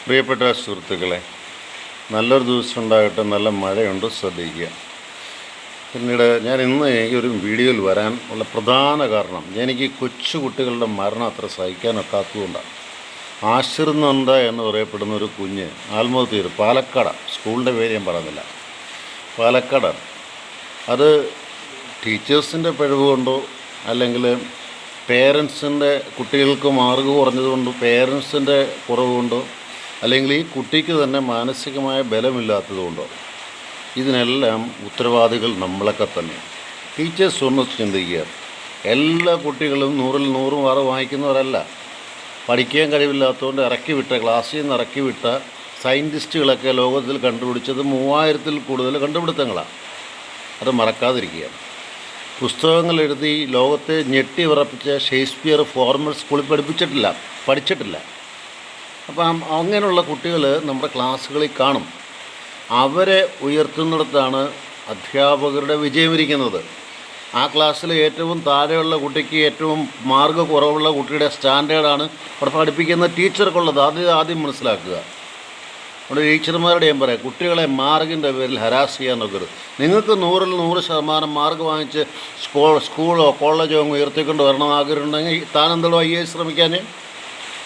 പ്രിയപ്പെട്ട സുഹൃത്തുക്കളെ, നല്ലൊരു ദിവസം ഉണ്ടാകട്ടെ. നല്ല മഴയുണ്ട്, ശ്രദ്ധിക്കുക. പിന്നീട് ഞാൻ ഇന്ന് ഈ ഒരു വീഡിയോയിൽ വരാൻ ഉള്ള പ്രധാന കാരണം, എനിക്ക് കൊച്ചു കുട്ടികളുടെ മരണം അത്ര സഹിക്കാനൊക്കാത്തതുകൊണ്ടാണ്. ആശിർ നന്ദ എന്ന് പറയപ്പെടുന്ന ഒരു കുഞ്ഞ് ആത്മഹത്യ ചെയ്തു. പാലക്കാട്, സ്കൂളിൻ്റെ പേര് ഞാൻ പറയുന്നില്ല, പാലക്കാടാണ്. അത് ടീച്ചേഴ്സിൻ്റെ പിഴവ് കൊണ്ടോ അല്ലെങ്കിൽ പേരൻസിൻ്റെ കുട്ടികൾക്ക് മാർക്ക് കുറഞ്ഞതുകൊണ്ടോ പേരൻസിൻ്റെ കുറവ് കൊണ്ടോ അല്ലെങ്കിൽ ഈ കുട്ടിക്ക് തന്നെ മാനസികമായ ബലമില്ലാത്തതുകൊണ്ടോ, ഇതിനെല്ലാം ഉത്തരവാദികൾ നമ്മളൊക്കെ തന്നെ. ടീച്ചേഴ്സ് ഒന്ന് ചിന്തിക്കുക. എല്ലാ കുട്ടികളും 100-ൽ 100 മാർക്ക് വാങ്ങിക്കുന്നവരല്ല. പഠിക്കാൻ കഴിവില്ലാത്തതുകൊണ്ട് ക്ലാസ്സിൽ നിന്ന് ഇറക്കി വിട്ട സയൻറ്റിസ്റ്റുകളൊക്കെ ലോകത്തിൽ കണ്ടുപിടിച്ചത് 3000-ൽ കൂടുതൽ കണ്ടുപിടുത്തങ്ങളാണ്. അത് മറക്കാതിരിക്കുക. പുസ്തകങ്ങൾ എഴുതി ലോകത്തെ ഞെട്ടി വിറപ്പിച്ച ഷേക്സ്പിയർ ഫോർമൽ സ്കൂളിൽ പഠിച്ചിട്ടില്ല. അപ്പം അങ്ങനെയുള്ള കുട്ടികൾ നമ്മുടെ ക്ലാസ്സുകളിൽ കാണും. അവരെ ഉയർത്തുന്നിടത്താണ് അധ്യാപകരുടെ വിജയമിരിക്കുന്നത്. ആ ക്ലാസ്സിൽ ഏറ്റവും താഴെയുള്ള കുട്ടിക്ക് ഏറ്റവും മാർക്ക് കുറവുള്ള കുട്ടിയുടെ സ്റ്റാൻഡേർഡാണ് അവിടെ പഠിപ്പിക്കുന്ന ടീച്ചർക്കുള്ളത്. ആദ്യം മനസ്സിലാക്കുക. അവിടെ ടീച്ചർമാരോട് ഞാൻ പറയാം, കുട്ടികളെ മാർക്കിൻ്റെ പേരിൽ ഹരാസ് ചെയ്യാൻ നോക്കരുത്. നിങ്ങൾക്ക് 100-ൽ 100% മാർക്ക് വാങ്ങിച്ച് സ്കൂളോ കോളേജോ അങ്ങ് ഉയർത്തിക്കൊണ്ട് വരണം ആഗ്രഹമുണ്ടെങ്കിൽ താനെന്തോ IAS ശ്രമിക്കാൻ,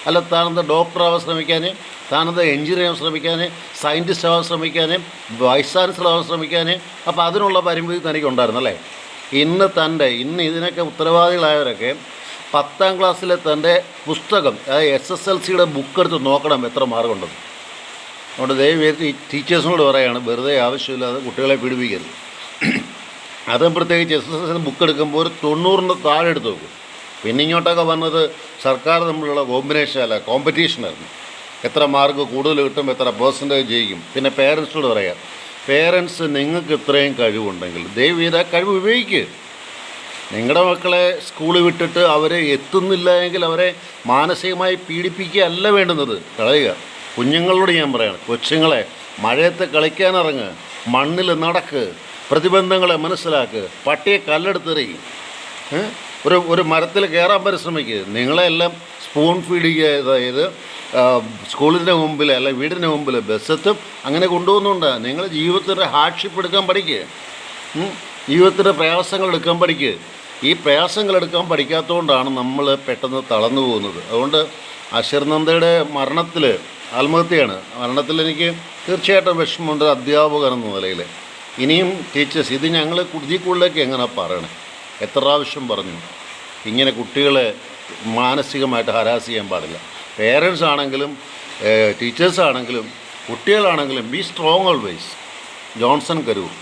അല്ല താനെന്താ ഡോക്ടറാവാൻ ശ്രമിക്കാൻ, താനെന്താ എഞ്ചിനീയർ ആവാൻ ശ്രമിക്കാൻ, സയൻറ്റിസ്റ്റ് ആവാൻ ശ്രമിക്കാൻ, വൈസ് ചാൻസലർ ആവാൻ ശ്രമിക്കാൻ. അപ്പോൾ അതിനുള്ള പരിമിതി തനിക്കുണ്ടായിരുന്നല്ലേ. ഇന്ന് ഇതിനൊക്കെ ഉത്തരവാദികളായവരൊക്കെ 10ാം ക്ലാസ്സിലെ തൻ്റെ പുസ്തകം, അതായത് SSLCയുടെ ബുക്ക് എടുത്ത് നോക്കണം എത്ര മാർക്കുണ്ടെന്ന്. അതുകൊണ്ട് ദയവേത് ടീച്ചേഴ്സിനോട് പറയുകയാണ്, വെറുതെ ആവശ്യമില്ലാതെ കുട്ടികളെ പീഡിപ്പിക്കരുത്. അതും പ്രത്യേകിച്ച് SSLC ബുക്ക് എടുക്കുമ്പോൾ ഒരു 90-ന് താഴെ എടുത്ത് നോക്കും. പിന്നെ ഇങ്ങോട്ടൊക്കെ വന്നത് സർക്കാർ തമ്മിലുള്ള കോമ്പറ്റീഷനായിരുന്നു. എത്ര മാർക്ക് കൂടുതൽ കിട്ടും, എത്ര പെർസെൻറ്റേജ് ജയിക്കും. പിന്നെ പേരൻസിനോട് പറയാം, പേരൻസ് നിങ്ങൾക്ക് ഇത്രയും കഴിവുണ്ടെങ്കിൽ ദയവേത് ആ കഴിവ് ഉപയോഗിക്കുക. നിങ്ങളുടെ മക്കളെ സ്കൂളിൽ വിട്ടിട്ട് അവരെ എത്തുന്നില്ല എങ്കിൽ അവരെ മാനസികമായി പീഡിപ്പിക്കുകയല്ല വേണ്ടുന്നത്, കളയുക. കുഞ്ഞുങ്ങളോട് ഞാൻ പറയണം, കൊച്ചുങ്ങളെ മഴയത്ത് കളിക്കാനിറങ്ങുക, മണ്ണിൽ നടക്ക്, പ്രതിബന്ധങ്ങളെ മനസ്സിലാക്കുക, പട്ടിയെ കല്ലെടുത്തെറിയും, ഒരു മരത്തിൽ കയറാൻ പരിശ്രമിക്കുക. നിങ്ങളെല്ലാം സ്പൂൺ ഫീഡ് ചെയ്യുക. അതായത് സ്കൂളിൻ്റെ മുമ്പിൽ അല്ല വീടിൻ്റെ മുമ്പിൽ ബസ്സെത്തും അങ്ങനെ കൊണ്ടുപോകുന്നുണ്ട്. നിങ്ങൾ ജീവിതത്തിൻ്റെ ഹാർഡ്ഷിപ്പ് എടുക്കാൻ പഠിക്കുക, ജീവിതത്തിൻ്റെ പ്രയാസങ്ങൾ എടുക്കാൻ പഠിക്കുക. ഈ പ്രയാസങ്ങൾ എടുക്കാൻ പഠിക്കാത്തതുകൊണ്ടാണ് നമ്മൾ പെട്ടെന്ന് തളർന്നു പോകുന്നത്. അതുകൊണ്ട് ആശിർ നന്ദയുടെ ആത്മഹത്യയാണ്. മരണത്തിൽ എനിക്ക് തീർച്ചയായിട്ടും വിഷമമുണ്ട് അധ്യാപകൻ എന്ന നിലയിൽ. ഇനിയും ടീച്ചേഴ്സ് ഇത് ഞങ്ങൾ കൂടുതലേക്ക് എങ്ങനെ പറയണേ, എത്ര പ്രാവശ്യം പറഞ്ഞു, ഇങ്ങനെ കുട്ടികളെ മാനസികമായിട്ട് ഹരാസ് ചെയ്യാൻ പാടില്ല. പേരൻസ് ആണെങ്കിലും ടീച്ചേഴ്സാണെങ്കിലും കുട്ടികളാണെങ്കിലും be strong always. Johnson Karur.